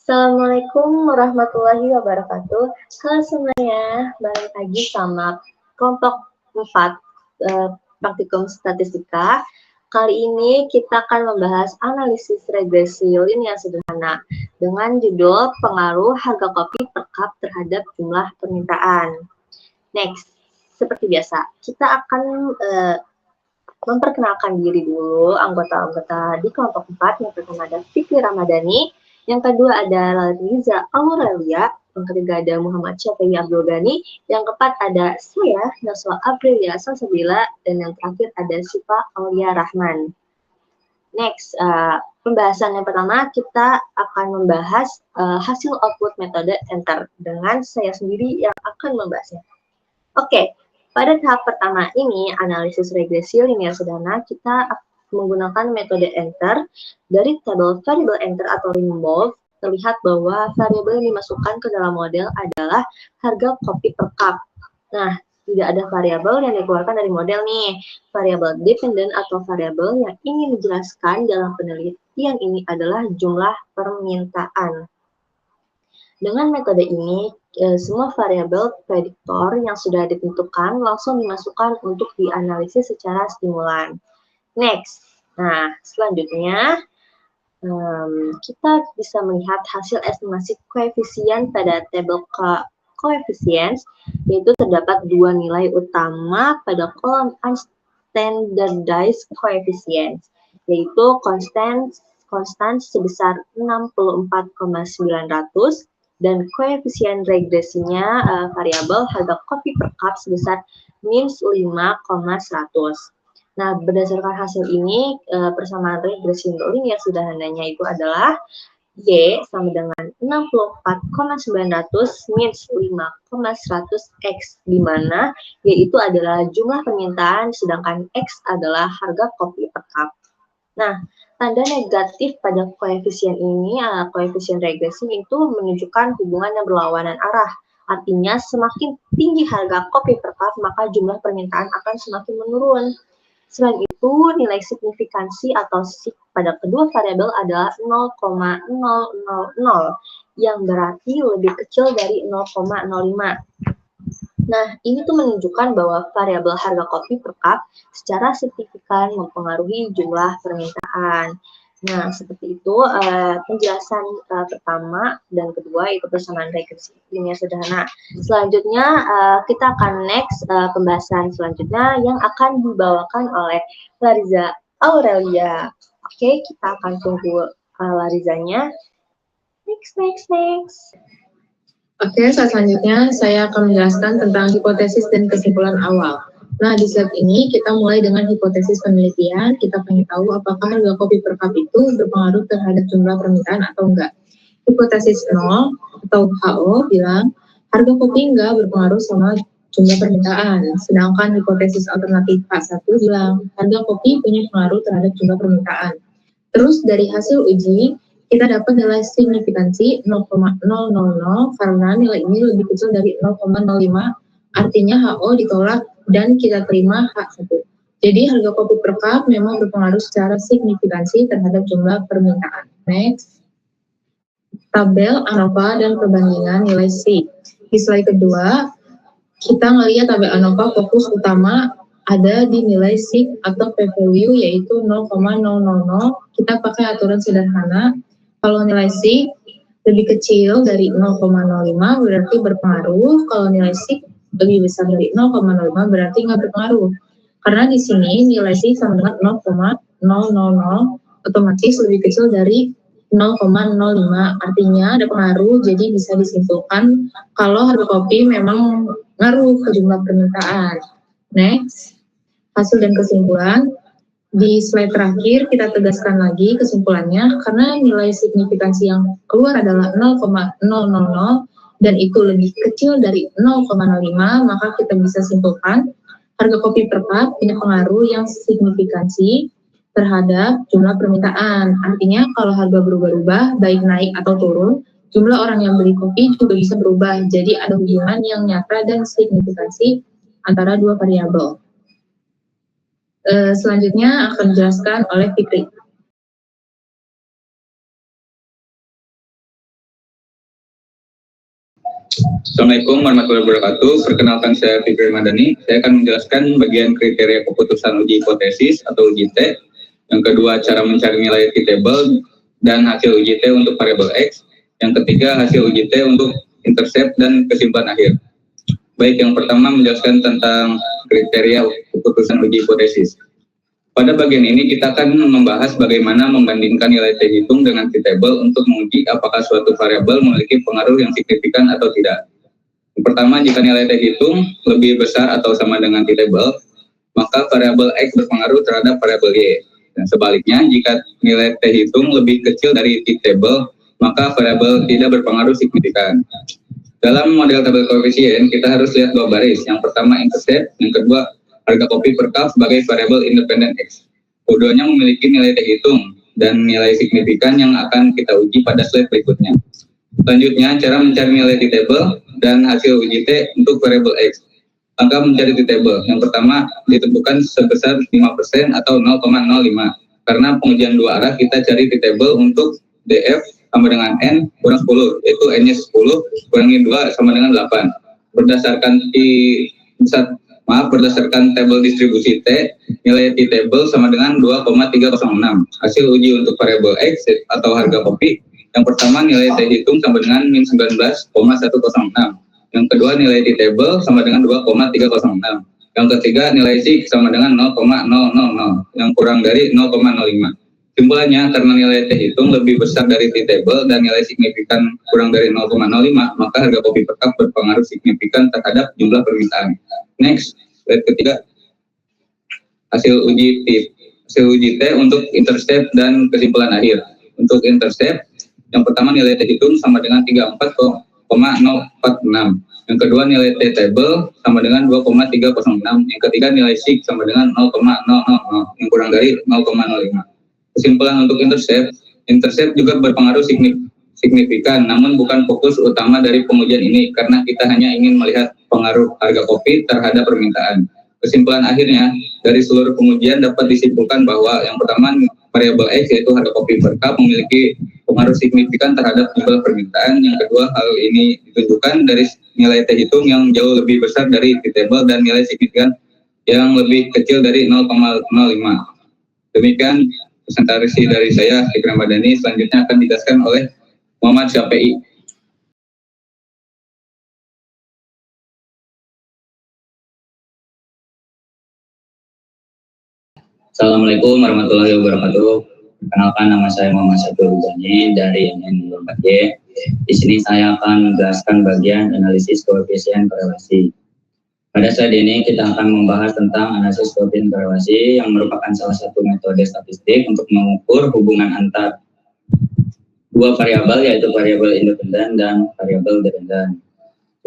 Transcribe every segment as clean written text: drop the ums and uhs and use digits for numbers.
Assalamualaikum warahmatullahi wabarakatuh. Halo semuanya, balik lagi sama kelompok 4 praktikum statistika. Kali ini kita akan membahas analisis regresi linear sederhana dengan judul pengaruh harga kopi per cup terhadap jumlah permintaan. Next, seperti biasa, kita akan memperkenalkan diri dulu anggota-anggota di kelompok 4. Yang pertama ada Fikri Ramadhani, yang kedua ada Liza Aurelia, yang ketiga ada Muhammad Syafi'i Abdul Ghani, yang keempat ada saya, Naswa Aprilia Salsabila, dan yang terakhir ada Siva Aulia Rahman. Next, pembahasan yang pertama kita akan membahas hasil output metode enter dengan saya sendiri yang akan membahasnya. Oke, pada tahap pertama ini, analisis regresi linear sederhana, kita menggunakan metode enter. Dari tabel variabel enter atau remove, terlihat bahwa variabel yang dimasukkan ke dalam model adalah harga kopi per cup. Nah, tidak ada variabel yang dikeluarkan dari model nih. Variabel dependent atau variabel yang ingin dijelaskan dalam penelitian ini adalah jumlah permintaan. Dengan metode ini, semua variabel prediktor yang sudah ditentukan langsung dimasukkan untuk dianalisis secara stimulan. Next, nah selanjutnya kita bisa melihat hasil estimasi koefisien pada tabel coefficients, yaitu terdapat dua nilai utama pada kolom unstandardized coefficients, yaitu konstan sebesar 64,900 dan koefisien regresinya variabel harga kopi per cup sebesar minus 5,100. Nah, berdasarkan hasil ini, persamaan regresi linear sederhananya itu adalah Y sama dengan 64,900 minus 5,100 X, di mana Y itu adalah jumlah permintaan, sedangkan X adalah harga kopi per cup. Nah, tanda negatif pada koefisien ini, koefisien regresi itu menunjukkan hubungan yang berlawanan arah. Artinya, semakin tinggi harga kopi per cup, maka jumlah permintaan akan semakin menurun. Selain itu, nilai signifikansi atau sig pada kedua variabel adalah 0,000, yang berarti lebih kecil dari 0,05. Nah, ini tuh menunjukkan bahwa variabel harga kopi per cup secara signifikan mempengaruhi jumlah permintaan. Nah, seperti itu penjelasan pertama dan kedua, itu persamaan regresi linear sederhana. Selanjutnya kita akan next pembahasan selanjutnya yang akan dibawakan oleh Lariza Aurelia. Oke, kita akan tunggu Larizanya. Next. Oke, selanjutnya saya akan menjelaskan tentang hipotesis dan kesimpulan awal. Nah, di slide ini kita mulai dengan hipotesis penelitian. Kita pengen tahu apakah harga kopi per cup itu berpengaruh terhadap jumlah permintaan atau enggak. Hipotesis 0 atau HO bilang harga kopi enggak berpengaruh sama jumlah permintaan. Sedangkan hipotesis alternatif H1 bilang harga kopi punya pengaruh terhadap jumlah permintaan. Terus dari hasil uji, kita dapat nilai signifikansi 0,000 karena nilai ini lebih kecil dari 0,05, artinya HO ditolak dan kita terima H1. Jadi harga kopi per cup memang berpengaruh secara signifikansi terhadap jumlah permintaan. Next. Tabel ANOVA dan perbandingan nilai C. Di slide kedua, kita ngelihat tabel ANOVA fokus utama ada di nilai sig atau p-value yaitu 0,000. Kita pakai aturan sederhana. Kalau nilai sig lebih kecil dari 0,05 berarti berpengaruh. Kalau nilai sig lebih besar dari 0,05 berarti nggak berpengaruh. Karena di sini nilai sig sama dengan 0,000, otomatis lebih kecil dari 0,05, artinya ada pengaruh, jadi bisa disimpulkan kalau harga kopi memang ngaruh ke jumlah permintaan. Next, hasil dan kesimpulan. Di slide terakhir kita tegaskan lagi kesimpulannya, karena nilai signifikansi yang keluar adalah 0,000 dan itu lebih kecil dari 0,05, maka kita bisa simpulkan harga kopi per cup punya pengaruh yang signifikansi terhadap jumlah permintaan. Artinya kalau harga berubah-ubah, baik naik atau turun, jumlah orang yang beli kopi juga bisa berubah. Jadi ada hubungan yang nyata dan signifikansi antara dua variabel. Selanjutnya akan dijelaskan oleh Fikri. Assalamualaikum warahmatullahi wabarakatuh. Perkenalkan, saya Fikri Ramadhani. Saya akan menjelaskan bagian kriteria keputusan uji hipotesis atau uji T. Yang kedua, cara mencari nilai T-table dan hasil uji T untuk variabel X. Yang ketiga, hasil uji T untuk intercept dan kesimpulan akhir. Baik, yang pertama menjelaskan tentang kriteria keputusan uji hipotesis. Pada bagian ini kita akan membahas bagaimana membandingkan nilai T hitung dengan T-table untuk menguji apakah suatu variabel memiliki pengaruh yang signifikan atau tidak. Yang pertama, jika nilai T hitung lebih besar atau sama dengan T-table, maka variabel X berpengaruh terhadap variabel Y. Dan sebaliknya, jika nilai T hitung lebih kecil dari T-table, maka variabel tidak berpengaruh signifikan. Dalam model tabel koefisien, kita harus lihat dua baris. Yang pertama intercept, yang kedua harga kopi per cup sebagai variabel independen X. Keduanya memiliki nilai T hitung dan nilai signifikan yang akan kita uji pada slide berikutnya. Selanjutnya, cara mencari nilai T-table dan hasil uji T untuk variabel X. Langkah mencari T-table. Yang pertama, ditentukan sebesar 5% atau 0,05. Karena pengujian dua arah, kita cari T-table untuk DF sama dengan N kurang 10, yaitu N-nya 10 kurangi 2 sama dengan 8. Berdasarkan tabel distribusi T, nilai T-table sama dengan 2,306. Hasil uji untuk variabel X atau harga kopi. Yang pertama, nilai T hitung sama dengan min 19,106. Yang kedua, nilai T-table sama dengan 2,306. Yang ketiga, nilai C sama dengan 0,000, yang kurang dari 0,05. Simpulannya, karena nilai T hitung lebih besar dari T-table dan nilai signifikan kurang dari 0,05, maka harga kopi per cup berpengaruh signifikan terhadap jumlah permintaan. Next, slide ketiga, hasil uji T untuk intercept dan kesimpulan akhir. Untuk intercept, yang pertama nilai T hitung sama dengan 34,046. Yang kedua, nilai T-table sama dengan 2,306. Yang ketiga, nilai C sama dengan 0,000, yang kurang dari 0,05. Kesimpulan untuk intercept juga berpengaruh signifikan, namun bukan fokus utama dari pengujian ini, karena kita hanya ingin melihat pengaruh harga kopi terhadap permintaan. Kesimpulan akhirnya, dari seluruh pengujian dapat disimpulkan bahwa yang pertama, variabel X yaitu harga kopi per cup memiliki pengaruh signifikan terhadap jumlah permintaan. Yang kedua, hal ini ditunjukkan dari nilai T hitung yang jauh lebih besar dari T-table dan nilai signifikan yang lebih kecil dari 0,05. Demikian presentasi dari saya, Fikri Ramadhani. Selanjutnya akan dijelaskan oleh Muhammad Syafi'i. Assalamualaikum warahmatullahi wabarakatuh. Perkenalkan, nama saya Muhammad Syafi'i dari NN4J. Di sini saya akan menjelaskan bagian analisis koefisien korelasi. Pada slide ini kita akan membahas tentang analisis koefisien korelasi yang merupakan salah satu metode statistik untuk mengukur hubungan antar dua variabel, yaitu variabel independen dan variabel dependen.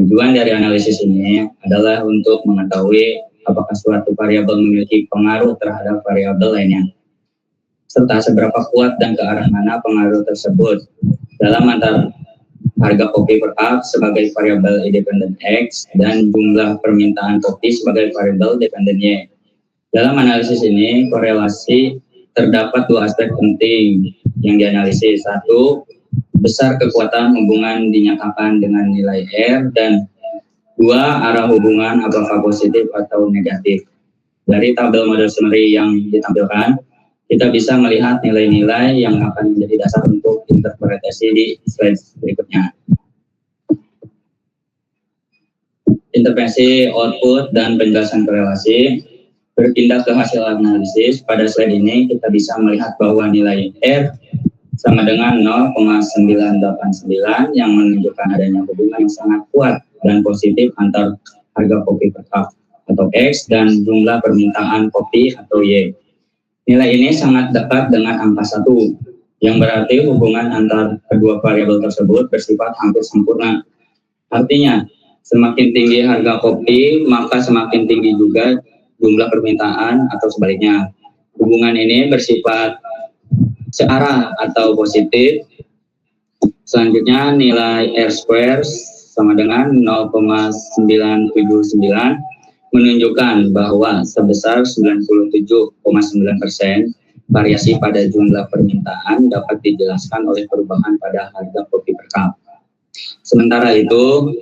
Tujuan dari analisis ini adalah untuk mengetahui apakah suatu variabel memiliki pengaruh terhadap variabel lainnya, serta seberapa kuat dan ke arah mana pengaruh tersebut dalam antar harga kopi per cup sebagai variabel independen X dan jumlah permintaan kopi sebagai variabel dependen Y. Dalam analisis ini, korelasi terdapat dua aspek penting yang dianalisis. Satu, besar kekuatan hubungan dinyatakan dengan nilai R, dan dua, arah hubungan apakah positif atau negatif. Dari tabel model summary yang ditampilkan, kita bisa melihat nilai-nilai yang akan menjadi dasar untuk interpretasi di slide berikutnya. Interpretasi output dan penjelasan korelasi. Berpindah ke hasil analisis, pada slide ini kita bisa melihat bahwa nilai R sama dengan 0,989 yang menunjukkan adanya hubungan yang sangat kuat dan positif antar harga kopi per cup atau X dan jumlah permintaan kopi atau Y. Nilai ini sangat dekat dengan angka 1, yang berarti hubungan antar kedua variabel tersebut bersifat hampir sempurna. Artinya, semakin tinggi harga kopi, maka semakin tinggi juga jumlah permintaan atau sebaliknya. Hubungan ini bersifat searah atau positif. Selanjutnya, nilai R square sama dengan 0,979 menunjukkan bahwa sebesar 97,9% variasi pada jumlah permintaan dapat dijelaskan oleh perubahan pada harga kopi per cup. Sementara itu,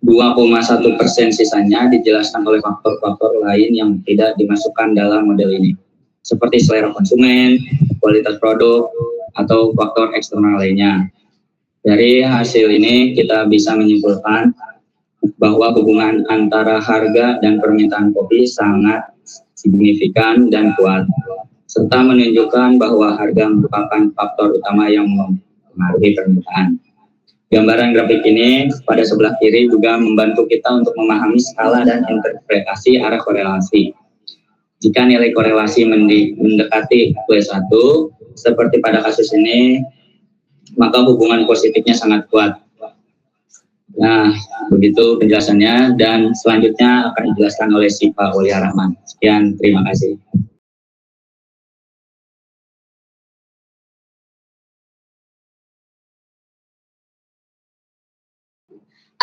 2,1%, sisanya dijelaskan oleh faktor-faktor lain yang tidak dimasukkan dalam model ini, seperti selera konsumen, kualitas produk, atau faktor eksternal lainnya. Dari hasil ini kita bisa menyimpulkan bahwa hubungan antara harga dan permintaan kopi sangat signifikan dan kuat, serta menunjukkan bahwa harga merupakan faktor utama yang mempengaruhi permintaan. Gambaran grafik ini pada sebelah kiri juga membantu kita untuk memahami skala dan interpretasi arah korelasi. Jika nilai korelasi mendekati +1, seperti pada kasus ini, maka hubungan positifnya sangat kuat. Nah, begitu penjelasannya, dan selanjutnya akan dijelaskan oleh Syifa Aulia Rahman. Sekian, terima kasih.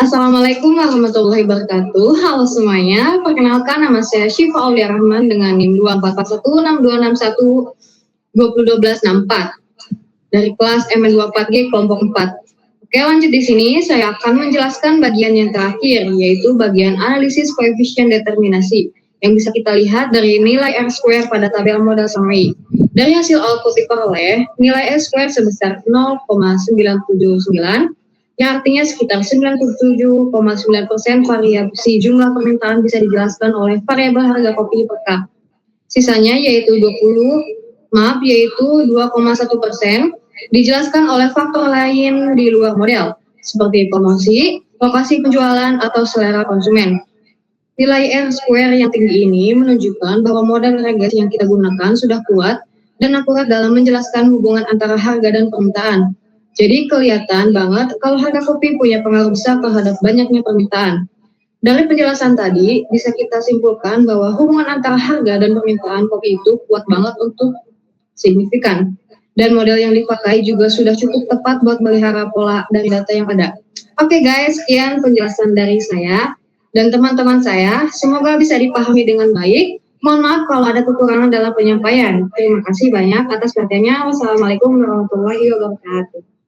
Assalamualaikum warahmatullahi wabarakatuh. Halo semuanya, perkenalkan nama saya Syifa Aulia Rahman dengan NIM 24416261201264 dari kelas MN24G kelompok 4. Oke, lanjut di sini saya akan menjelaskan bagian yang terakhir, yaitu bagian analisis koefisien determinasi yang bisa kita lihat dari nilai R-square pada tabel model summary. Dari hasil output diperoleh, nilai R-square sebesar 0,979, yang artinya sekitar 97,9% variasi jumlah permintaan bisa dijelaskan oleh variabel harga kopi per cup. Sisanya yaitu 2,1% dijelaskan oleh faktor lain di luar model, seperti promosi, lokasi penjualan, atau selera konsumen. Nilai R-square yang tinggi ini menunjukkan bahwa model regresi yang kita gunakan sudah kuat dan akurat dalam menjelaskan hubungan antara harga dan permintaan. Jadi kelihatan banget kalau harga kopi punya pengaruh besar terhadap banyaknya permintaan. Dari penjelasan tadi, bisa kita simpulkan bahwa hubungan antara harga dan permintaan kopi itu kuat banget untuk signifikan. Dan model yang dipakai juga sudah cukup tepat buat melihara pola dari data yang ada. Oke guys, sekian penjelasan dari saya dan teman-teman saya. Semoga bisa dipahami dengan baik. Mohon maaf kalau ada kekurangan dalam penyampaian. Terima kasih banyak atas perhatiannya. Wassalamualaikum warahmatullahi wabarakatuh.